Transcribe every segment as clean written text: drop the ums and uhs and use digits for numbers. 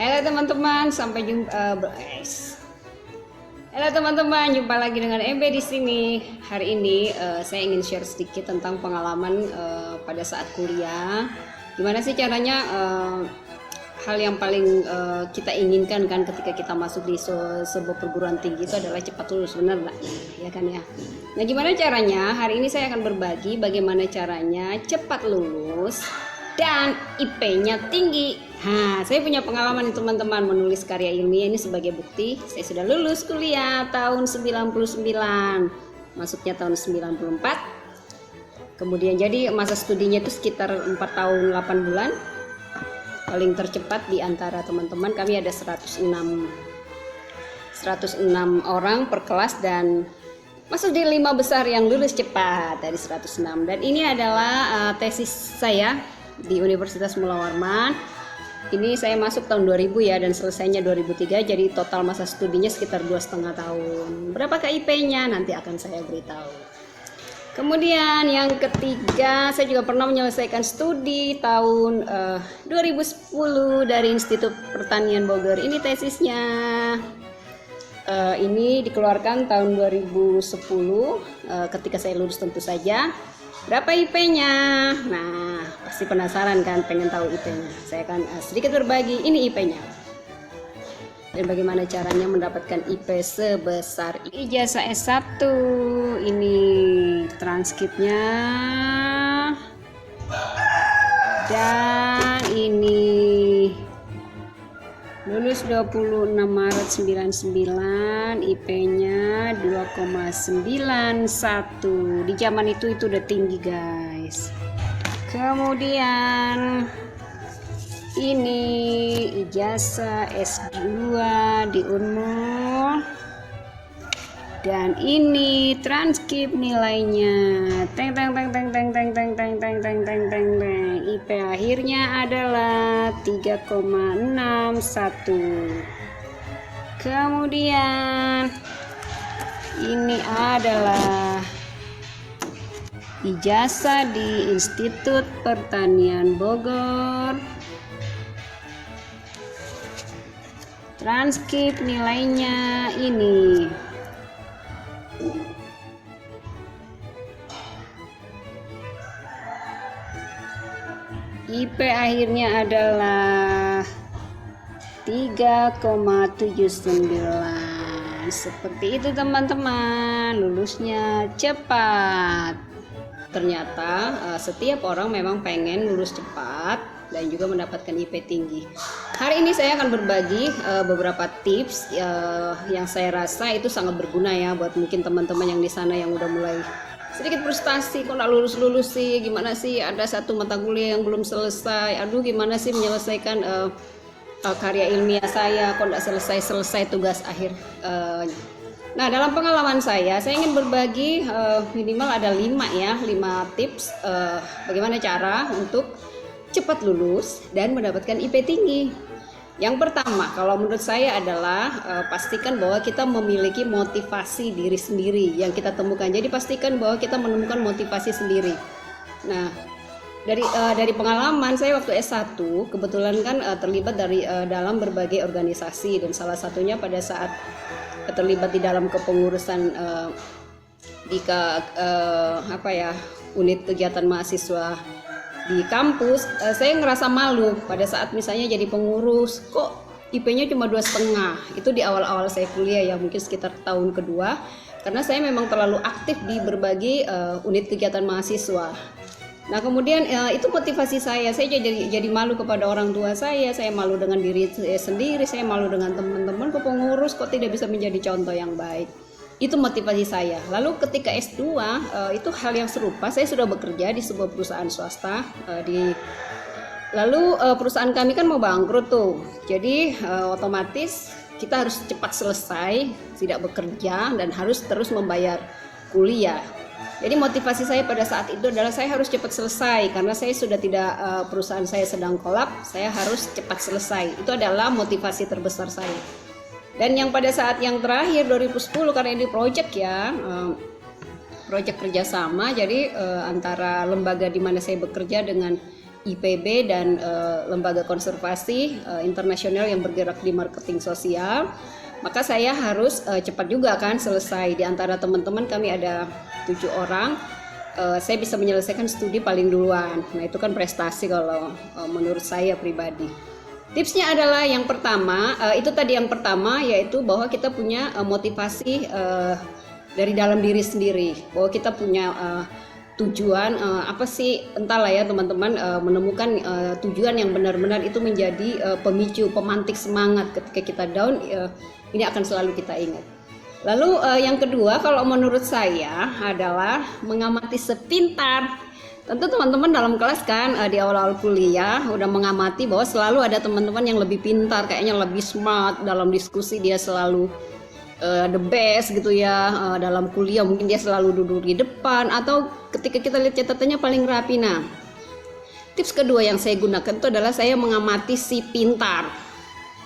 Halo teman-teman, sampai jumpa guys. Halo teman-teman, jumpa lagi dengan Embe di sini. Hari ini saya ingin share sedikit tentang pengalaman pada saat kuliah. Gimana sih caranya hal yang paling kita inginkan kan ketika kita masuk di sebuah perguruan tinggi itu adalah cepat lulus, benar nggak? Ya kan ya. Nah, gimana caranya? Hari ini saya akan berbagi bagaimana caranya cepat lulus dan IP-nya tinggi. Nah, saya punya pengalaman teman-teman menulis karya ilmiah ini sebagai bukti. Saya sudah lulus kuliah tahun 99, masuknya tahun 94. Kemudian jadi masa studinya itu sekitar 4 tahun 8 bulan. Paling tercepat di antara teman-teman kami ada 106 orang per kelas dan masuk di 5 besar yang lulus cepat dari 106. Dan ini adalah tesis saya di Universitas Mula Warman. Ini saya masuk tahun 2000 ya, dan selesainya 2003. Jadi total masa studinya sekitar 2,5 tahun. Berapakah IP-nya? Nanti akan saya beritahu. Kemudian yang ketiga, saya juga pernah menyelesaikan studi tahun 2010 dari Institut Pertanian Bogor. Ini tesisnya. Ini dikeluarkan tahun 2010 ketika saya lulus tentu saja. Berapa IP-nya? Nah, pasti penasaran kan, pengen tahu IP-nya. Saya akan sedikit berbagi, ini IP-nya. Dan bagaimana caranya mendapatkan IP sebesar ini. Ijazah S1, ini transkripnya. Dan ini lulus 26 Maret 99, IP-nya 2,91. Di zaman itu udah tinggi guys. Kemudian ini ijazah S2 di Unmul. Dan ini transkrip nilainya. IP akhirnya adalah 3,61. Kemudian ini adalah ijazah di Institut Pertanian Bogor. Transkrip nilainya ini. IP akhirnya adalah 3,79. Seperti itu teman-teman, lulusnya cepat. Ternyata setiap orang memang pengen lulus cepat dan juga mendapatkan IP tinggi. Hari ini saya akan berbagi beberapa tips yang saya rasa itu sangat berguna ya buat mungkin teman-teman yang di sana yang udah mulai sedikit frustasi, kok nggak lulus sih, gimana sih ada satu mata kuliah yang belum selesai, aduh gimana sih menyelesaikan karya ilmiah saya, kok nggak selesai tugas akhir. Nah, dalam pengalaman saya ingin berbagi minimal ada 5 tips bagaimana cara untuk cepat lulus dan mendapatkan IP tinggi. Yang pertama, kalau menurut saya adalah pastikan bahwa kita memiliki motivasi diri sendiri yang kita temukan. Jadi pastikan bahwa kita menemukan motivasi sendiri. Nah, dari pengalaman saya waktu S1 kebetulan kan terlibat dalam berbagai organisasi, dan salah satunya pada saat terlibat di dalam kepengurusan unit kegiatan mahasiswa di kampus. Saya ngerasa malu pada saat misalnya jadi pengurus, kok IP-nya cuma 2,5. Itu di awal-awal saya kuliah ya, mungkin sekitar tahun kedua, karena saya memang terlalu aktif di berbagai unit kegiatan mahasiswa. Nah, kemudian itu motivasi saya jadi malu kepada orang tua saya malu dengan diri saya sendiri, saya malu dengan teman-teman, kok pengurus kok tidak bisa menjadi contoh yang baik. Itu motivasi saya. Lalu ketika S2 itu hal yang serupa. Saya sudah bekerja di sebuah perusahaan swasta lalu perusahaan kami kan mau bangkrut tuh. Jadi otomatis kita harus cepat selesai, tidak bekerja dan harus terus membayar kuliah. Jadi motivasi saya pada saat itu adalah saya harus cepat selesai karena saya sudah tidak perusahaan saya sedang kolap, saya harus cepat selesai. Itu adalah motivasi terbesar saya. Dan yang pada saat yang terakhir 2010 karena ini project kerjasama, jadi antara lembaga di mana saya bekerja dengan IPB dan lembaga konservasi internasional yang bergerak di marketing sosial. Maka saya harus cepat juga kan selesai. Di antara teman-teman kami ada 7 orang, saya bisa menyelesaikan studi paling duluan. Nah itu kan prestasi kalau menurut saya pribadi. Tipsnya adalah yang pertama, itu tadi yang pertama, yaitu bahwa kita punya motivasi dari dalam diri sendiri, bahwa kita punya tujuan, apa sih, entahlah ya teman-teman, menemukan tujuan yang benar-benar itu menjadi pemicu, pemantik semangat ketika kita down, ini akan selalu kita ingat. Lalu yang kedua kalau menurut saya adalah mengamati sepintar. Tentu teman-teman dalam kelas kan di awal-awal kuliah udah mengamati bahwa selalu ada teman-teman yang lebih pintar, kayaknya lebih smart dalam diskusi, dia selalu the best gitu ya. Dalam kuliah mungkin dia selalu duduk di depan, atau ketika kita lihat catatannya paling rapi. Nah, tips kedua yang saya gunakan itu adalah saya mengamati si pintar.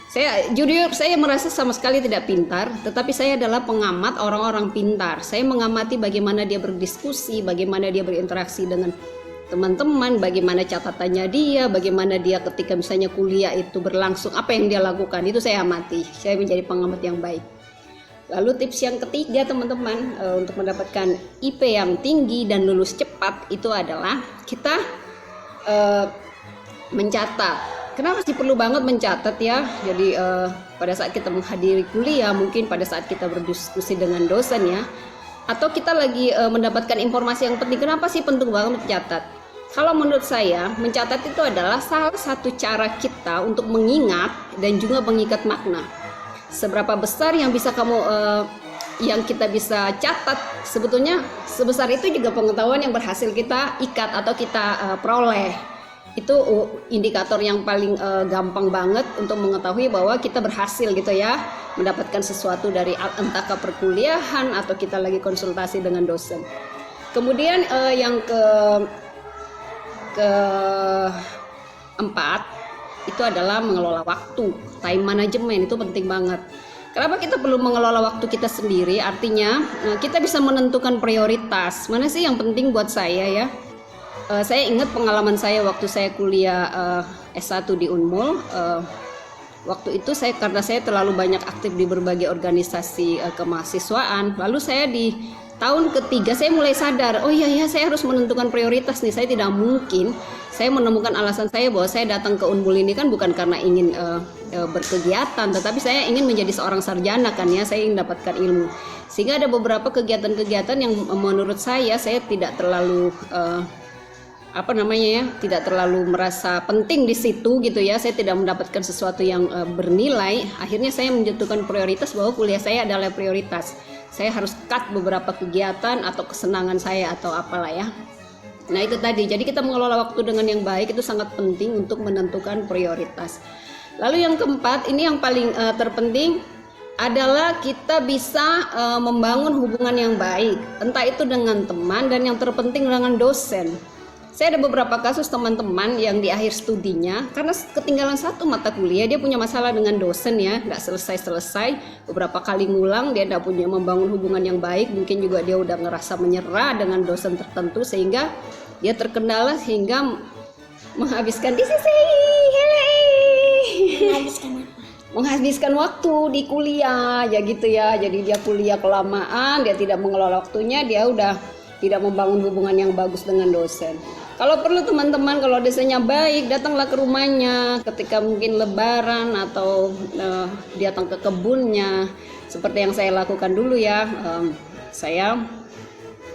Saya jujur, saya merasa sama sekali tidak pintar, tetapi saya adalah pengamat orang-orang pintar. Saya mengamati bagaimana dia berdiskusi, bagaimana dia berinteraksi dengan teman-teman, bagaimana catatannya dia, bagaimana dia ketika misalnya kuliah itu berlangsung, apa yang dia lakukan, itu saya amati. Saya menjadi pengamat yang baik. Lalu tips yang ketiga teman-teman, untuk mendapatkan IP yang tinggi dan lulus cepat itu adalah kita mencatat. Kenapa sih perlu banget mencatat ya? Jadi pada saat kita menghadiri kuliah, mungkin pada saat kita berdiskusi dengan dosen ya, atau kita lagi mendapatkan informasi yang penting, kenapa sih penting banget mencatat? Kalau menurut saya, mencatat itu adalah salah satu cara kita untuk mengingat dan juga mengikat makna. Seberapa besar yang bisa kamu yang kita bisa catat, sebetulnya sebesar itu juga pengetahuan yang berhasil kita ikat atau kita peroleh. Itu indikator yang paling gampang banget untuk mengetahui bahwa kita berhasil gitu ya mendapatkan sesuatu dari entah ke perkuliahan atau kita lagi konsultasi dengan dosen. Kemudian yang keempat itu adalah mengelola waktu. Time management itu penting banget. Kenapa kita perlu mengelola waktu kita sendiri? Artinya kita bisa menentukan prioritas. Mana sih yang penting buat saya ya? Saya ingat pengalaman saya waktu saya kuliah S1 di Unmul. Waktu itu karena saya terlalu banyak aktif di berbagai organisasi kemahasiswaan. Lalu saya di tahun ketiga saya mulai sadar, oh iya saya harus menentukan prioritas nih. Saya tidak mungkin, saya menemukan alasan saya bahwa saya datang ke Unmul ini kan bukan karena ingin berkegiatan, tetapi saya ingin menjadi seorang sarjana kan ya, saya ingin mendapatkan ilmu. Sehingga ada beberapa kegiatan-kegiatan yang menurut saya tidak terlalu tidak terlalu merasa penting di situ gitu ya. Saya tidak mendapatkan sesuatu yang bernilai. Akhirnya saya menjatuhkan prioritas bahwa kuliah saya adalah prioritas. Saya harus cut beberapa kegiatan atau kesenangan saya atau apalah ya. Nah itu tadi, jadi kita mengelola waktu dengan yang baik itu sangat penting untuk menentukan prioritas. Lalu yang keempat, ini yang paling terpenting adalah kita bisa membangun hubungan yang baik, entah itu dengan teman dan yang terpenting dengan dosen. Saya ada beberapa kasus teman-teman yang di akhir studinya karena ketinggalan satu mata kuliah, dia punya masalah dengan dosen ya, nggak selesai, beberapa kali ngulang, dia nggak punya membangun hubungan yang baik, mungkin juga dia udah ngerasa menyerah dengan dosen tertentu sehingga dia terkendala sehingga menghabiskan menghabiskan waktu di kuliah ya gitu ya. Jadi dia kuliah kelamaan, dia tidak mengelola waktunya, dia udah tidak membangun hubungan yang bagus dengan dosen. Kalau perlu teman-teman, kalau dosennya baik, datanglah ke rumahnya ketika mungkin lebaran atau datang ke kebunnya seperti yang saya lakukan dulu ya. Saya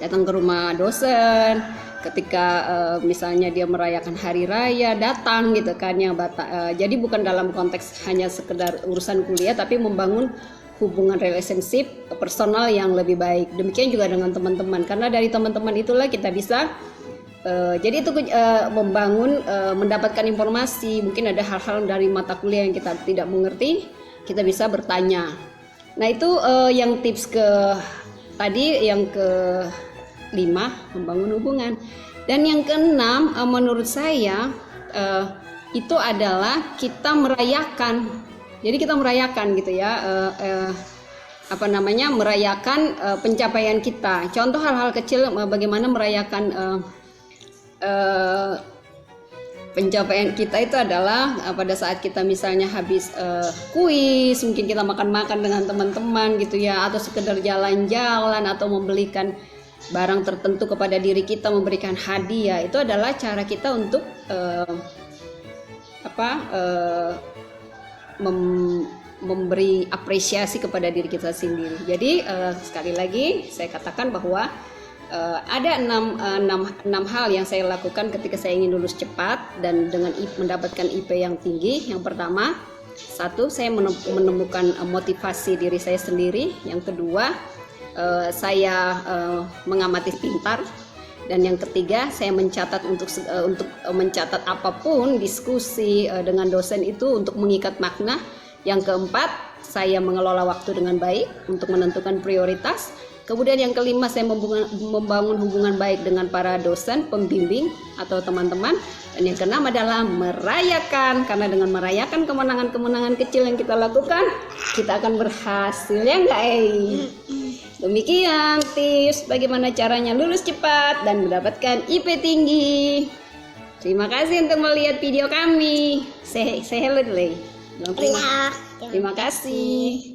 datang ke rumah dosen ketika misalnya dia merayakan hari raya, datang gitu kan ya. Jadi bukan dalam konteks hanya sekedar urusan kuliah, tapi membangun hubungan relationship personal yang lebih baik. Demikian juga dengan teman-teman, karena dari teman-teman itulah kita bisa jadi itu membangun, mendapatkan informasi. Mungkin ada hal-hal dari mata kuliah yang kita tidak mengerti, kita bisa bertanya. Nah itu yang tips tadi yang ke-5, membangun hubungan. Dan yang ke-6 menurut saya itu adalah kita merayakan. Jadi kita merayakan gitu ya, merayakan pencapaian kita. Contoh hal-hal kecil, bagaimana merayakan pencapaian kita itu adalah pada saat kita misalnya habis kuis, mungkin kita makan-makan dengan teman-teman gitu ya, atau sekedar jalan-jalan atau membelikan barang tertentu kepada diri kita, memberikan hadiah. Itu adalah cara kita untuk memberi apresiasi kepada diri kita sendiri. Jadi sekali lagi saya katakan bahwa ada enam hal yang saya lakukan ketika saya ingin lulus cepat dan dengan mendapatkan IP yang tinggi. Yang pertama, saya menemukan motivasi diri saya sendiri. Yang kedua, saya mengamati pintar. Dan yang ketiga, saya mencatat untuk mencatat apapun diskusi dengan dosen itu untuk mengikat makna. Yang keempat, saya mengelola waktu dengan baik untuk menentukan prioritas. Kemudian yang kelima, saya membangun hubungan baik dengan para dosen, pembimbing atau teman-teman. Dan yang keenam adalah merayakan, karena dengan merayakan kemenangan-kemenangan kecil yang kita lakukan, kita akan berhasil, ya enggak? Demikian tips bagaimana caranya lulus cepat dan mendapatkan IP tinggi. Terima kasih untuk melihat video kami. Say hello dulu. Terima kasih.